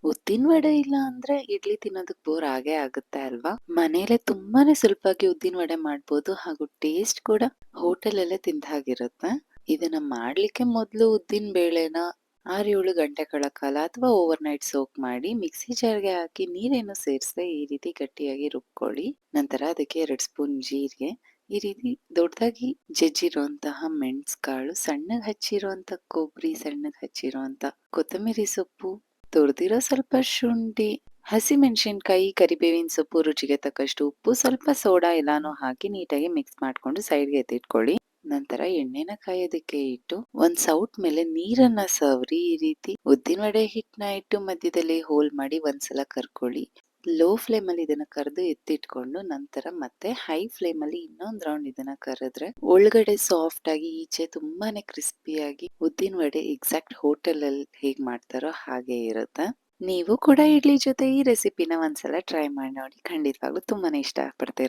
ಉದ್ದಿನ ವಡೆ ಇಲ್ಲ ಅಂದ್ರೆ ಇಡ್ಲಿ ತಿನ್ನೋದಕ್ ಬೋರ್ ಆಗೇ ಆಗುತ್ತೆ ಅಲ್ವಾ? ಮನೇಲೆ ತುಂಬಾನೇ ಸುಲಭವಾಗಿ ಉದ್ದಿನ ವಡೆ ಮಾಡ್ಬೋದು ಹಾಗೂ ಟೇಸ್ಟ್ ಕೂಡ ಹೋಟೆಲ್ ಅಲ್ಲೇ ತಿಂದ ಹಾಗಿರುತ್ತೆ. ಇದನ್ನ ಮಾಡ್ಲಿಕ್ಕೆ ಮೊದಲು ಉದ್ದಿನ ಬೇಳೆನ 6-7 ಗಂಟೆಗಳ ಕಾಲ ಅಥವಾ ಓವರ್ ನೈಟ್ ಸೋಕ್ ಮಾಡಿ ಮಿಕ್ಸಿ ಜಾರ್‌ಗೆ ಹಾಕಿ ನೀರೇನು ಸೇರಿಸದೆ ಈ ರೀತಿ ಗಟ್ಟಿಯಾಗಿ ರುಬ್ಕೊಳ್ಳಿ. ನಂತರ ಅದಕ್ಕೆ 2 ಸ್ಪೂನ್ ಜೀರಿಗೆ, ಈ ರೀತಿ ದೊಡ್ಡದಾಗಿ ಜಜ್ಜಿರುವಂತಹ ಮೆಣಸ್ಕಾಳು, ಸಣ್ಣಗೆ ಹಚ್ಚಿರುವಂತ ಕೊಬ್ಬರಿ, ಸಣ್ಣಗೆ ಹಚ್ಚಿರುವಂತ ಕೊತ್ತಂಬರಿ ಸೊಪ್ಪು, ತುರಿದಿರೋ ಸ್ವಲ್ಪ ಶುಂಠಿ, ಹಸಿಮೆಣಸಿನಕಾಯಿ, ಕರಿಬೇವಿನ ಸೊಪ್ಪು, ರುಚಿಗೆ ತಕ್ಕಷ್ಟು ಉಪ್ಪು, ಸ್ವಲ್ಪ ಸೋಡಾ ಎಲ್ಲಾನು ಹಾಕಿ ನೀಟಾಗಿ ಮಿಕ್ಸ್ ಮಾಡ್ಕೊಂಡು ಸೈಡ್‌ಗೆ ಎತ್ತಿಟ್ಕೊಳ್ಳಿ. ನಂತರ ಎಣ್ಣೆನ ಕಾಯೋದಕ್ಕೆ ಇಟ್ಟು ಒಂದ್ ಸೌಟ್ ಮೇಲೆ ನೀರನ್ನ ಸವರಿ ಈ ರೀತಿ ಉದ್ದಿನ ವಡೆ ಹಿಟ್ಟನ್ನ ಇಟ್ಟು ಮಧ್ಯದಲ್ಲಿ ಹೋಲ್ ಮಾಡಿ ಒಂದ್ಸಲ ಕರ್ಕೊಳ್ಳಿ. ಲೋ ಫ್ಲೇಮ್ ಅಲ್ಲಿ ಇದನ್ನ ಕರೆದು ಎತ್ತಿಟ್ಕೊಂಡು ನಂತರ ಮತ್ತೆ ಹೈ ಫ್ಲೇಮ್ ಅಲ್ಲಿ ಇನ್ನೊಂದ್ ರೌಂಡ್ ಇದನ್ನ ಕರೆದ್ರೆ ಒಳಗಡೆ ಸಾಫ್ಟ್ ಆಗಿ ಈಚೆ ತುಂಬಾನೇ ಕ್ರಿಸ್ಪಿಯಾಗಿ ಉದ್ದಿನ ವಡೆ ಎಕ್ಸಾಕ್ಟ್ ಹೋಟೆಲ್ ಅಲ್ಲಿ ಹೇಗ್ ಮಾಡ್ತಾರೋ ಹಾಗೆ ಇರುತ್ತೆ. ನೀವು ಕೂಡ ಇಡ್ಲಿ ಜೊತೆ ಈ ರೆಸಿಪಿನ ಒಂದ್ಸಲ ಟ್ರೈ ಮಾಡಿ ನೋಡಿ. ಖಂಡಿತವಾಗ್ಲೂ ತುಂಬಾನೇ ಇಷ್ಟ ಪಡ್ತೀರಾ.